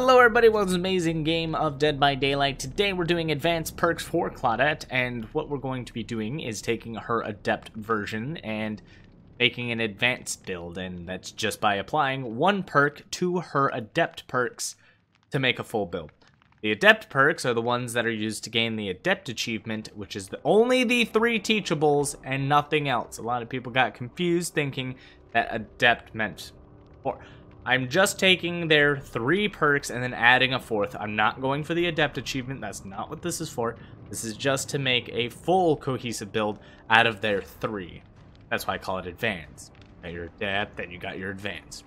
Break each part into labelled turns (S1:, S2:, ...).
S1: Hello everybody, welcome to this amazing game of Dead by Daylight. Today we're doing advanced perks for Claudette, and what we're going to be doing is taking her Adept version and making an advanced build, and that's just by applying one perk to her Adept perks to make a full build. The Adept perks are the ones that are used to gain the Adept achievement, which is only the 3 teachables and nothing else. A lot of people got confused thinking that Adept meant 4. I'm just taking their 3 perks and then adding a 4th. I'm not going for the Adept achievement. That's not what this is for. This is just to make a full cohesive build out of their 3. That's why I call it advanced. You got your Adept, then you got your advanced.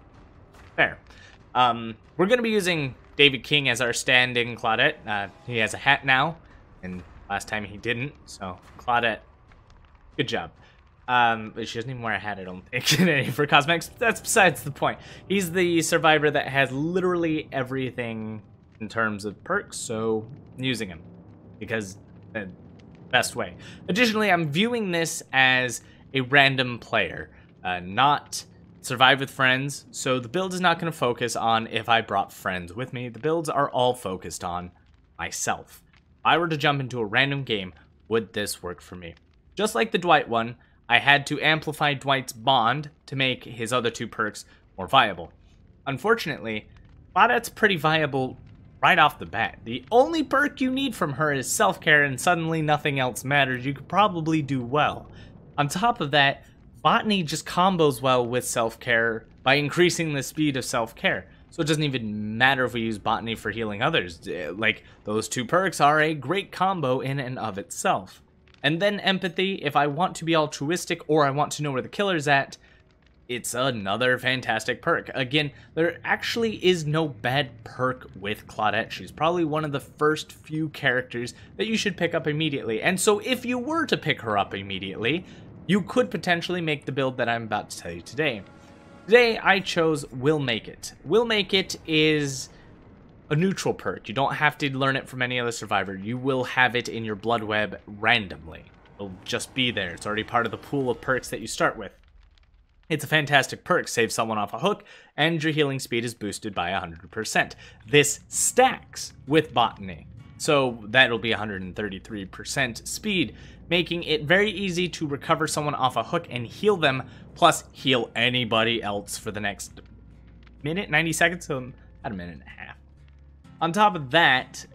S1: Fair. We're going to be using David King as our stand-in Claudette. He has a hat now, and last time he didn't. So, Claudette, good job. She doesn't even wear a hat, I don't think, for cosmetics. That's besides the point. He's the survivor that has literally everything in terms of perks, so I'm using him because the best way. Additionally, I'm viewing this as a random player, not survive with friends, so the build is not going to focus on if I brought friends with me. The builds are all focused on myself. If I were to jump into a random game, would this work for me? Just like the Dwight one, I had to amplify Dwight's bond to make his other 2 perks more viable. Unfortunately, Claudette's pretty viable right off the bat. The only perk you need from her is self-care, and suddenly nothing else matters. You could probably do well. On top of that, Botany just combos well with self-care by increasing the speed of self-care. So it doesn't even matter if we use Botany for healing others. Like, those 2 perks are a great combo in and of itself. And then empathy, if I want to be altruistic or I want to know where the killer's at, it's another fantastic perk. Again, there actually is no bad perk with Claudette. She's probably one of the first few characters that you should pick up immediately. And so if you were to pick her up immediately, you could potentially make the build that I'm about to tell you today. Today, I chose Will Make It. Will Make It is a neutral perk. You don't have to learn it from any other survivor. You will have it in your blood web randomly. It'll just be there. It's already part of the pool of perks that you start with. It's a fantastic perk. Save someone off a hook, and your healing speed is boosted by 100%. This stacks with Botany, so that'll be 133% speed, making it very easy to recover someone off a hook and heal them, plus heal anybody else for the next minute, 90 seconds, so about a minute and a half. On top of that,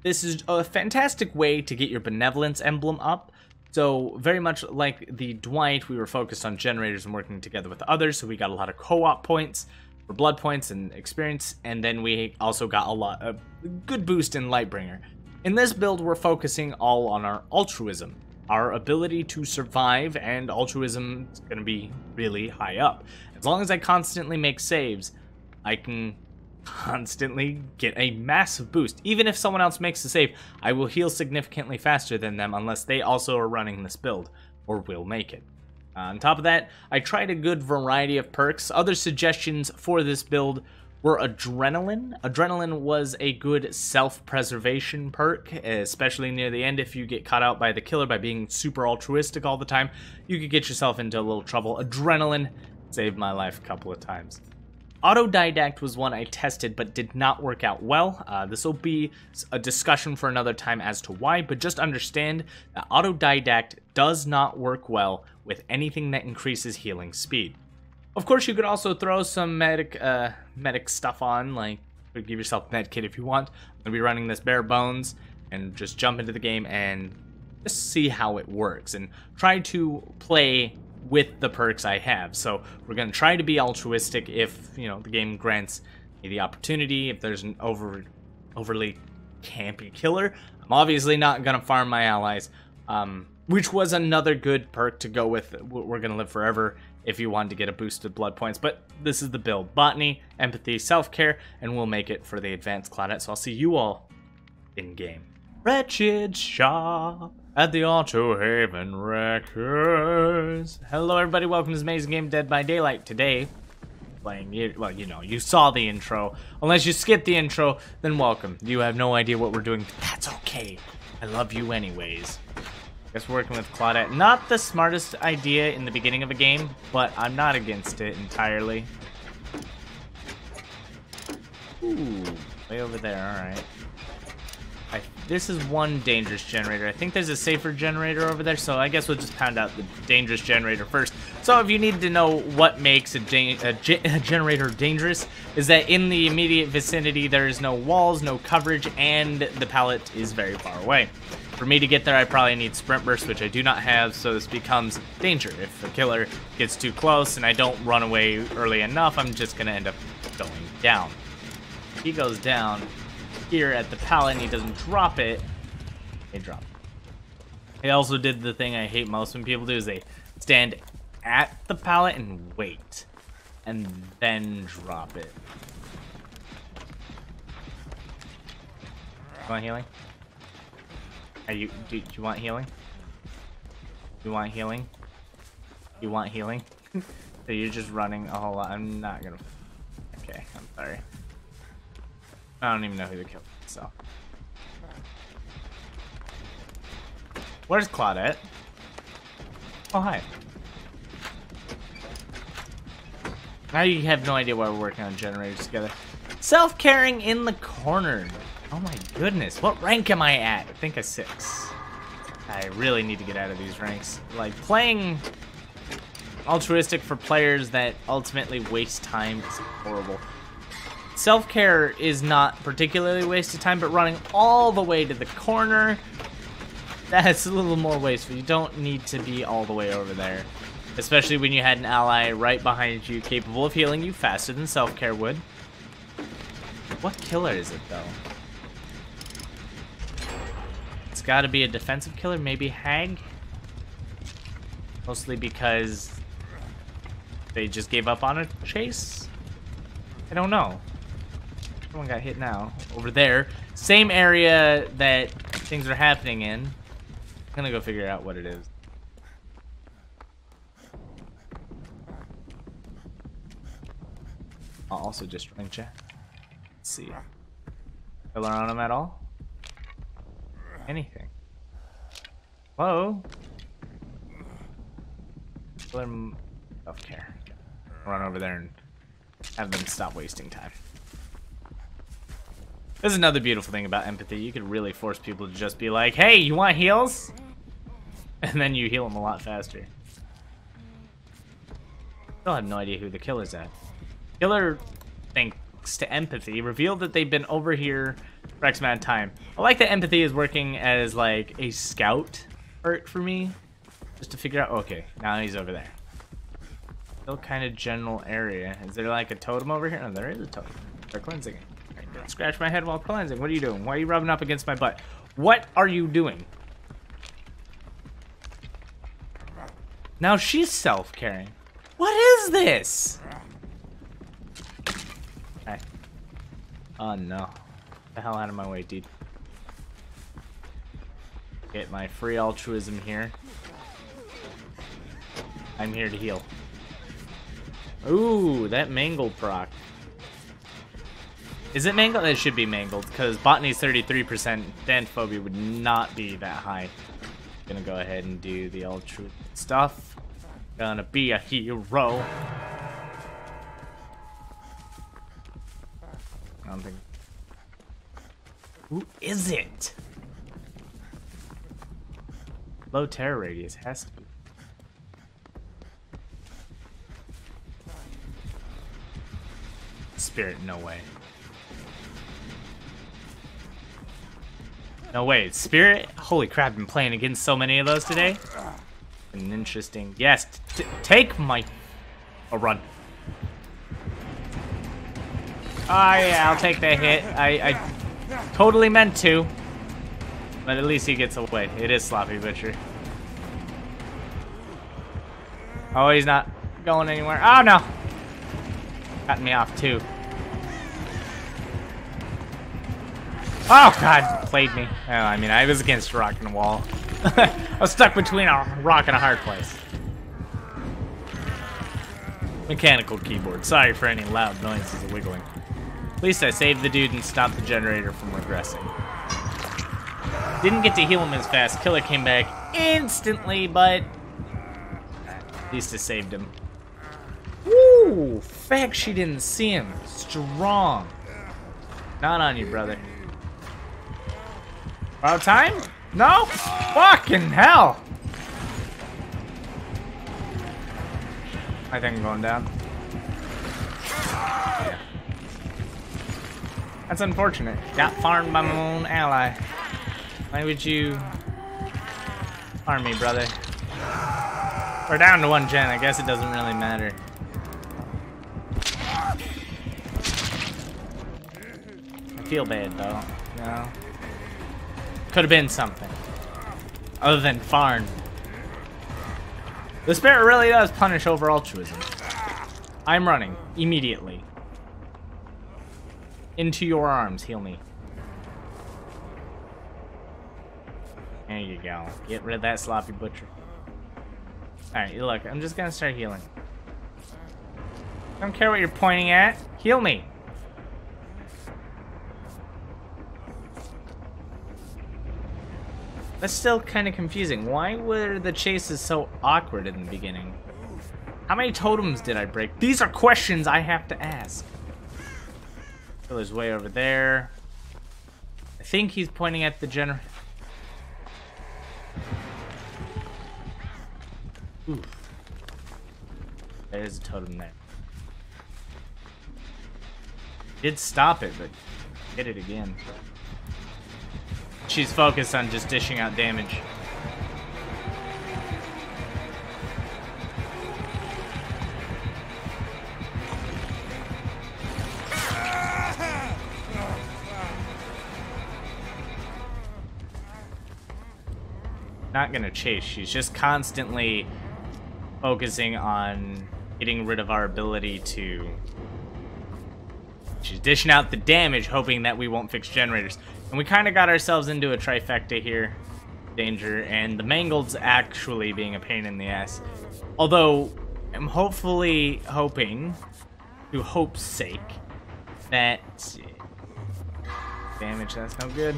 S1: this is a fantastic way to get your benevolence emblem up. So very much like the Dwight, we were focused on generators and working together with others, so we got a lot of co-op points for blood points and experience, and then we also got a lot of good boost in Lightbringer. In this build, we're focusing all on our altruism, our ability to survive, and altruism is going to be really high up. As long as I constantly make saves, I can constantly get a massive boost. Even if someone else makes a save, I will heal significantly faster than them unless they also are running this build or will make it. On top of that, I tried a good variety of perks. Other suggestions for this build were Adrenaline. Adrenaline was a good self-preservation perk, especially near the end. If you get caught out by the killer by being super altruistic all the time, you could get yourself into a little trouble. Adrenaline saved my life a couple of times. Autodidact was one I tested but did not work out well. This will be a discussion for another time as to why, but just understand that Autodidact does not work well with anything that increases healing speed. Of course, you could also throw some medic stuff on, like give yourself a med kit if you want. I'm going to be running this bare bones and just jump into the game and just see how it works and try to play with the perks I have. So we're going to try to be altruistic if, you know, the game grants me the opportunity. If there's an overly campy killer, I'm obviously not going to farm my allies, which was another good perk to go with. We're going to live forever if you wanted to get a boost of blood points, but this is the build. Botany, empathy, self-care, and we'll make it for the advanced Claudette. So I'll see you all in game. Wretched shop at the Auto Haven Wreckers. Hello everybody, welcome to this amazing game Dead by Daylight. Today, playing, well, you know, you saw the intro. Unless you skipped the intro, then welcome. You have no idea what we're doing. That's okay. I love you anyways. Guess working with Claudette. Not the smartest idea in the beginning of a game, but I'm not against it entirely. Ooh, Way over there, alright. This is one dangerous generator. I think there's a safer generator over there, so I guess we'll just pound out the dangerous generator first. So if you need to know what makes a generator dangerous, is that in the immediate vicinity there is no walls, no coverage, and the pallet is very far away. For me to get there, I probably need sprint burst, which I do not have, so this becomes danger. If the killer gets too close and I don't run away early enough, I'm just going to end up going down. If he goes down here at the pallet and he doesn't drop it, they drop it. He also did the thing I hate most when people do, is they stand at the pallet and wait, and then drop it. You want healing? Do you want healing? You want healing? You want healing? So you're just running a whole lot. I'm not gonna... Okay, I'm sorry. I don't even know who to kill, so. Where's Claudette? Oh, hi. Now you have no idea why we're working on generators together. Self-caring in the corner. Oh my goodness, what rank am I at? I think a 6. I really need to get out of these ranks. Like, playing altruistic for players that ultimately waste time is horrible. Self-care is not particularly wasted time, but running all the way to the corner, that's a little more wasteful. You don't need to be all the way over there, especially when you had an ally right behind you capable of healing you faster than self-care would. What killer is it, though? It's got to be a defensive killer, maybe Hag? Mostly because they just gave up on a chase? I don't know. Someone got hit now. Over there. Same area that things are happening in. I'm gonna go figure out what it is. I'll also just rank chat. Let's see. Killer on him at all? Anything. Whoa. Killer self-care. Run over there and have them stop wasting time. This is another beautiful thing about empathy. You could really force people to just be like, hey, you want heals? And then you heal them a lot faster. Still have no idea who the killer's at. Killer, thanks to empathy, revealed that they've been over here for X amount of time. I like that empathy is working as like a scout perk for me. Just to figure out, okay, now he's over there. Still kind of general area. Is there like a totem over here? No, there is a totem. They're cleansing it. Don't scratch my head while cleansing. What are you doing? Why are you rubbing up against my butt? What are you doing? Now she's self-caring. What is this? Okay. Oh no. Get the hell out of my way, dude. Get my free altruism here. I'm here to heal. Ooh, that mangled proc. Is it mangled? It should be mangled, because botany's 33%. Danphobia would not be that high. Gonna go ahead and do the ultra stuff. Gonna be a hero. I don't think. Who is it? Low terror radius has to be. Spirit, no way. No way, Spirit? Holy crap, I've been playing against so many of those today. An interesting. Yes, take my. Oh, run. Oh yeah, I'll take the hit. I totally meant to. But at least he gets away. It is Sloppy Butcher. Oh, he's not going anywhere. Oh no! Got me off too. Oh god, played me. Oh, I mean, I was against a rock and a wall. I was stuck between a rock and a hard place. Mechanical keyboard. Sorry for any loud noises of wiggling. At least I saved the dude and stopped the generator from regressing. Didn't get to heal him as fast. Killer came back instantly, but at least I saved him. Woo! Fact she didn't see him. Strong. Not on you, brother. Out time? No? Fucking hell! I think I'm going down. Yeah. That's unfortunate. Got farmed by my own ally. Why would you farm me, brother? We're down to 1 gen. I guess it doesn't really matter. I feel bad though. No. Could have been something other than farm. The spirit really does punish over altruism. I'm running immediately. Into your arms, heal me. There you go. Get rid of that sloppy butcher. Alright, look, I'm just gonna start healing. Don't care what you're pointing at. Heal me. That's still kind of confusing. Why were the chases so awkward in the beginning? How many totems did I break? These are questions I have to ask. Killer's way over there. I think he's pointing at the generator. Ooh. There's a totem there. Did stop it, but hit it again. She's focused on just dishing out damage. Not gonna chase, she's just constantly focusing on getting rid of our ability to... She's dishing out the damage, hoping that we won't fix generators. And we kind of got ourselves into a trifecta here. Danger, and the Mangled's actually being a pain in the ass. Although, I'm hoping, to hope's sake, that... Damage, that's no good.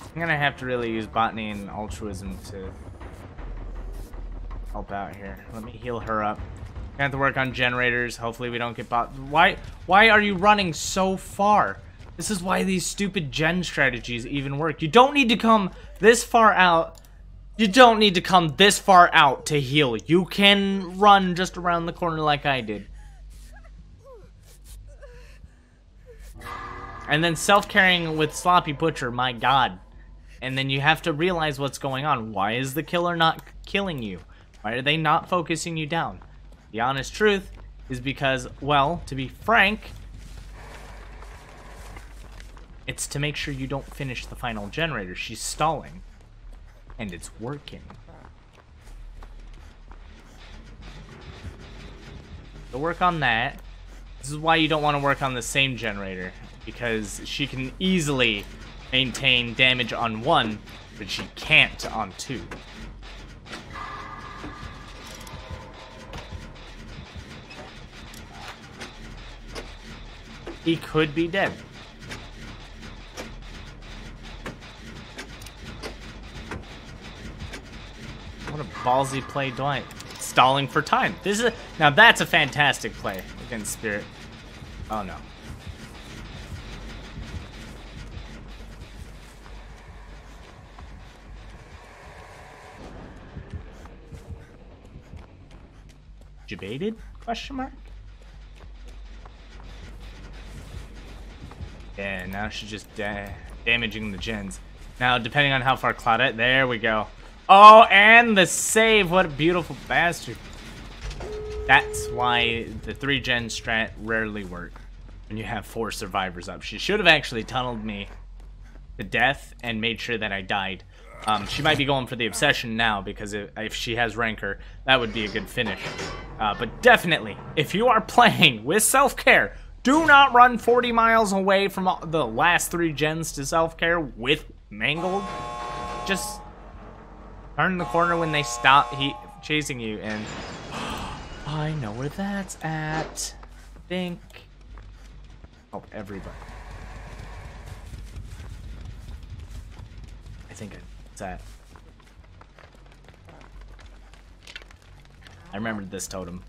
S1: I'm gonna have to really use botany and altruism to help out here. Let me heal her up. Gonna have to work on generators. Hopefully we don't get bot. Why are you running so far? This is why these stupid gen strategies even work. You don't need to come this far out. You don't need to come this far out to heal. You can run just around the corner like I did. And then self-carrying with Sloppy Butcher, my god. And then you have to realize what's going on. Why is the killer not killing you? Why are they not focusing you down? The honest truth is because, well, to be frank, it's to make sure you don't finish the final generator. She's stalling. And it's working. So work on that. This is why you don't want to work on the same generator. Because she can easily maintain damage on 1, but she can't on 2. He could be dead. What a ballsy play, Dwight. Stalling for time. This is now that's a fantastic play against Spirit. Oh no. Debated? Question mark? Yeah, now she's just damaging the gens. Now, depending on how far Claudette... There we go. Oh, and the save! What a beautiful bastard. That's why the 3-gen strat rarely work when you have 4 survivors up. She should have actually tunneled me to death and made sure that I died. She might be going for the obsession now because if she has rancor, that would be a good finish. But definitely, if you are playing with self-care, do not run 40 miles away from the last 3 gens to self-care with Mangled. Just turn the corner when they stop chasing you and... I know where that's at. Think. Help everybody. I think it's at. I remembered this totem.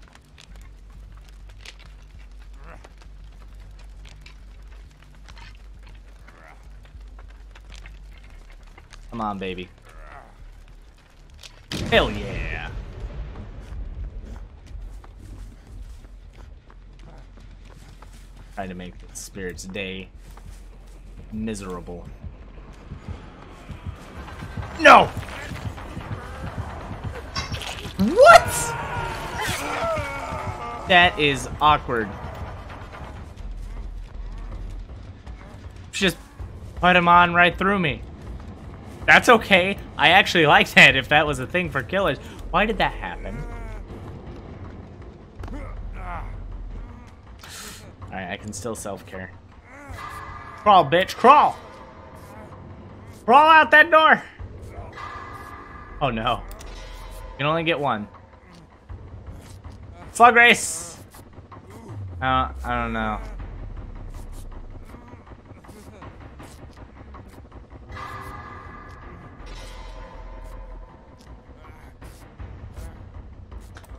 S1: Come on, baby. Hell yeah. Try to make the spirit's day miserable. No! What? That is awkward. Just put him on right through me. That's okay. I actually like that if that was a thing for killers. Why did that happen? Alright, I can still self-care. Crawl, bitch, crawl! Crawl out that door! Oh no. You can only get one. Slug race! I don't know.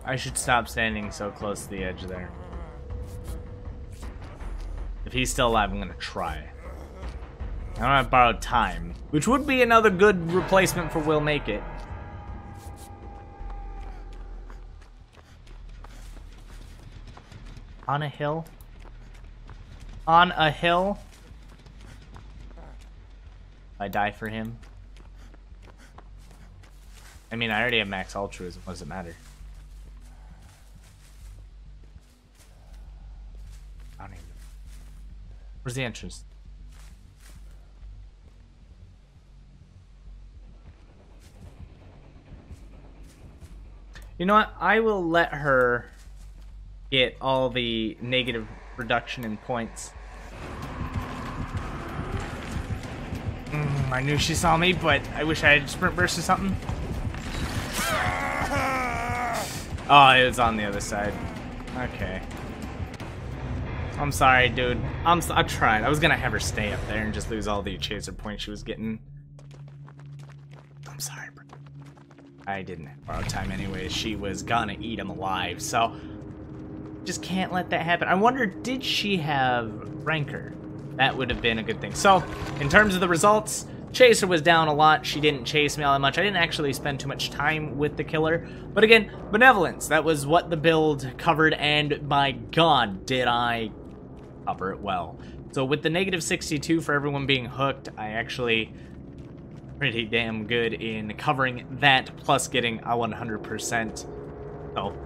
S1: I should stop standing so close to the edge there. If he's still alive, I'm gonna try. I don't have borrowed time, which would be another good replacement for Will Make It. On a hill? On a hill? I die for him. I mean, I already have max altruism. What does it matter? I don't even know. Where's the entrance? You know what? I will let her get all the negative reduction in points. I knew she saw me, but I wish I had sprint burst or something. Oh, it was on the other side. Okay. I'm sorry, dude. I tried. I was gonna have her stay up there and just lose all the chaser points she was getting. I'm sorry, bro. I didn't have borrowed time anyways. She was gonna eat him alive, so just can't let that happen. I wonder, did she have Rancor? That would have been a good thing. So, in terms of the results, Chaser was down a lot. She didn't chase me all that much. I didn't actually spend too much time with the killer. But again, Benevolence. That was what the build covered, and my god, did I cover it well. So with the negative 62 for everyone being hooked, I actually pretty damn good in covering that, plus getting a 100%. So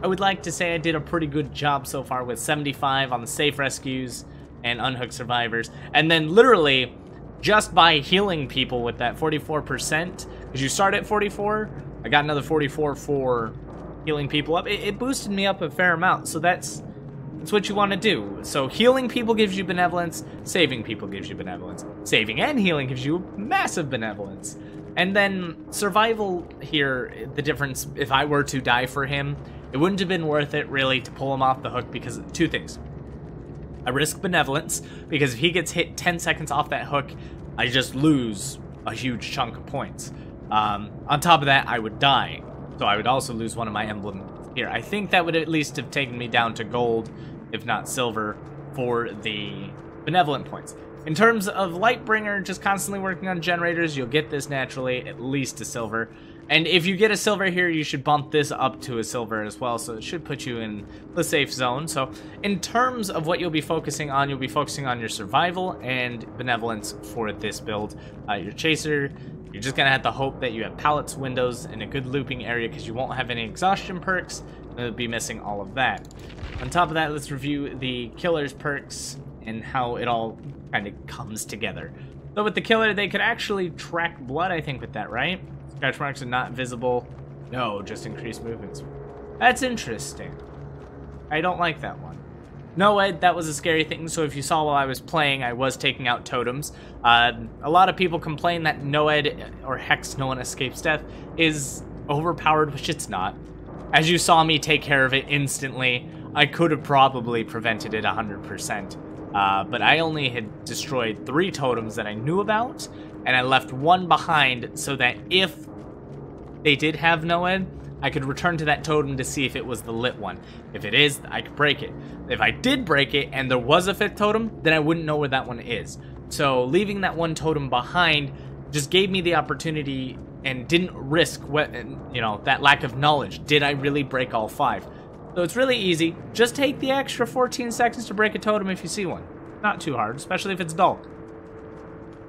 S1: I would like to say I did a pretty good job so far with 75 on the safe rescues and unhooked survivors. And then literally, just by healing people with that 44%, because you start at 44, I got another 44 for healing people up. It boosted me up a fair amount, so that's what you want to do. So healing people gives you benevolence, saving people gives you benevolence. Saving and healing gives you massive benevolence. And then survival here, the difference, if I were to die for him, it wouldn't have been worth it really to pull him off the hook because of two things. I risk benevolence, because if he gets hit 10 seconds off that hook, I just lose a huge chunk of points. On top of that, I would die, so I would also lose one of my emblems here. I think that would at least have taken me down to gold, if not silver, for the benevolent points. In terms of Lightbringer, just constantly working on generators, you'll get this naturally, at least a silver. And if you get a silver here, you should bump this up to a silver as well, so it should put you in the safe zone. So in terms of what you'll be focusing on, you'll be focusing on your survival and benevolence for this build. Your chaser, you're just going to have to hope that you have pallets, windows, and a good looping area, because you won't have any exhaustion perks, and you'll be missing all of that. On top of that, let's review the killer's perks and how it all kind of comes together. So with the killer, they could actually track blood, I think, with that, right? Scratch marks are not visible. No, just increased movements. That's interesting. I don't like that one. No, Ed, that was a scary thing. So if you saw while I was playing, I was taking out totems. A lot of people complain that Noed, or Hex, No One Escapes Death, is overpowered, which it's not. As you saw me take care of it instantly, I could have probably prevented it 100%. But I only had destroyed 3 totems that I knew about, and I left 1 behind so that if they did have Noed, I could return to that totem to see if it was the lit one. If it is, I could break it. If I did break it and there was a 5th totem, then I wouldn't know where that one is. So leaving that 1 totem behind just gave me the opportunity and didn't risk what, you know, that lack of knowledge. Did I really break all 5? So it's really easy. Just take the extra 14 seconds to break a totem if you see one. Not too hard, especially if it's dull.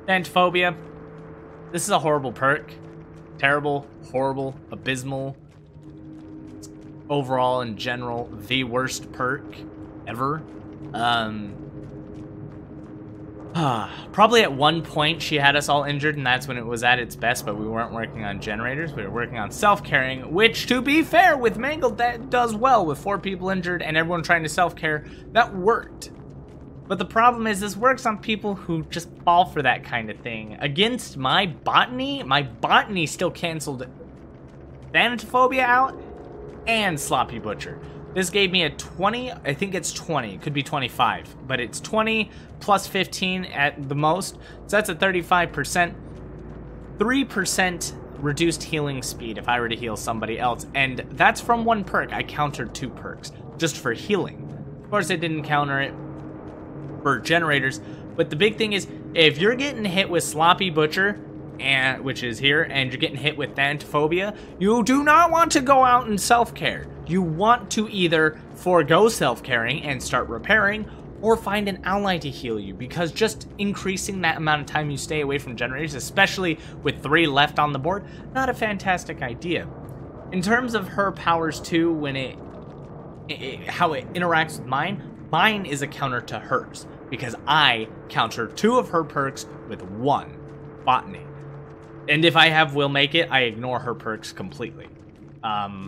S1: Thanatophobia. This is a horrible perk. Terrible, horrible, abysmal. Overall, in general, the worst perk ever. Probably at one point she had us all injured, and that's when it was at its best, but we weren't working on generators. We were working on self-caring, which, to be fair, with Mangled, that does well. With 4 people injured and everyone trying to self-care, that worked. But the problem is this works on people who just fall for that kind of thing. Against my botany still canceled Thanatophobia out and Sloppy Butcher. This gave me a 20, I think it's 20, it could be 25, but it's 20 plus 15 at the most, so that's a 35%. 3% reduced healing speed if I were to heal somebody else, and that's from 1 perk. I countered 2 perks, just for healing. Of course, I didn't counter it for generators, but the big thing is, if you're getting hit with Sloppy Butcher, which is here, and you're getting hit with Thanatophobia, you do not want to go out and self-care. You want to either forego self-caring and start repairing, or find an ally to heal you, because just increasing that amount of time you stay away from generators, especially with 3 left on the board, not a fantastic idea. In terms of her powers too, when how it interacts with mine is a counter to hers, because I counter 2 of her perks with 1, Botany. And if I have Will Make It, I ignore her perks completely.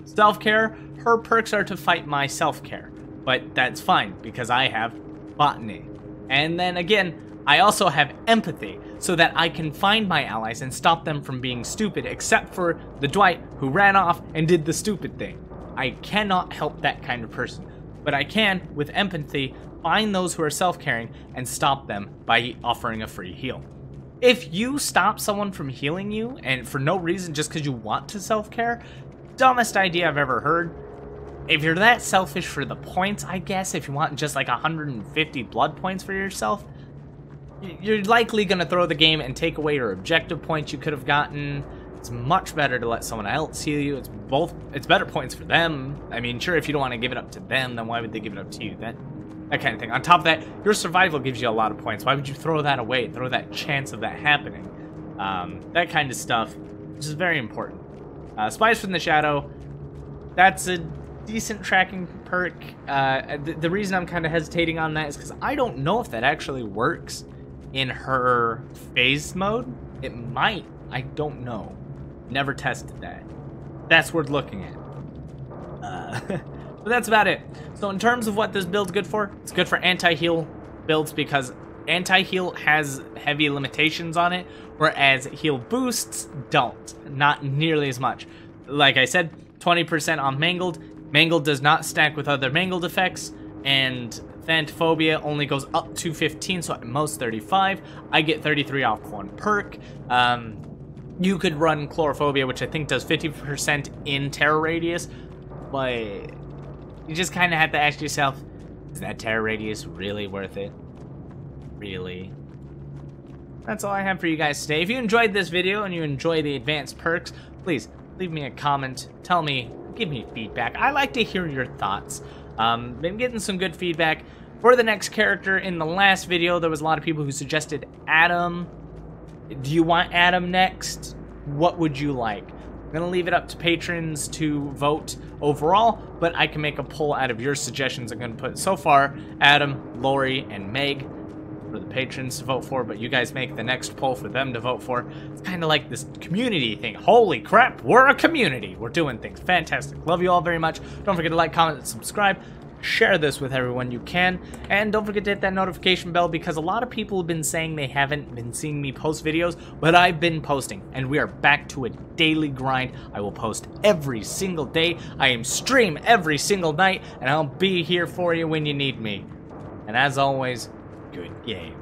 S1: Self-care, her perks are to fight my self-care, but that's fine because I have Botany. And then again, I also have Empathy, so that I can find my allies and stop them from being stupid, except for the Dwight who ran off and did the stupid thing. I cannot help that kind of person, but I can, with Empathy, find those who are self-caring and stop them by offering a free heal. If you stop someone from healing you, and for no reason, just because you want to self-care, dumbest idea I've ever heard. If you're that selfish for the points, I guess, if you want just like 150 blood points for yourself, you're likely going to throw the game and take away your objective points you could have gotten. It's much better to let someone else heal you. It's better points for them. I mean, sure, if you don't want to give it up to them, then why would they give it up to you? That kind of thing. On top of that, your survival gives you a lot of points. Why would you throw that away? Throw that chance of that happening? That kind of stuff, which is very important. Spies from the Shadow, that's a decent tracking perk. The reason I'm kind of hesitating on that is because I don't know if that actually works in her phase mode. It might. I don't know. Never tested that. That's worth looking at. But that's about it. So in terms of what this build's good for, it's good for anti-heal builds because anti-heal has heavy limitations on it, whereas heal boosts don't. Not nearly as much. Like I said, 20% on Mangled. Mangled does not stack with other Mangled effects, and Thanatophobia only goes up to 15, so at most 35. I get 33 off 1 perk. You could run Chlorophobia, which I think does 50% in Terror Radius, but you just kind of have to ask yourself, is that Terror Radius really worth it? Really? That's all I have for you guys today. If you enjoyed this video and you enjoy the advanced perks, please leave me a comment. Tell me, give me feedback. I like to hear your thoughts. Been getting some good feedback. For the next character, in the last video, there was a lot of people who suggested Adam. Do you want Adam next? What would you like? I'm going to leave it up to patrons to vote overall, but I can make a poll out of your suggestions. I'm going to put, so far, Adam, Lori, and Meg for the patrons to vote for, but you guys make the next poll for them to vote for. It's kind of like this community thing. Holy crap, we're a community. We're doing things. Fantastic. Love you all very much. Don't forget to like, comment, and subscribe. Share this with everyone you can, and don't forget to hit that notification bell because a lot of people have been saying they haven't been seeing me post videos, but I've been posting, and we are back to a daily grind. I will post every single day. I am stream every single night, and I'll be here for you when you need me. And as always, good game.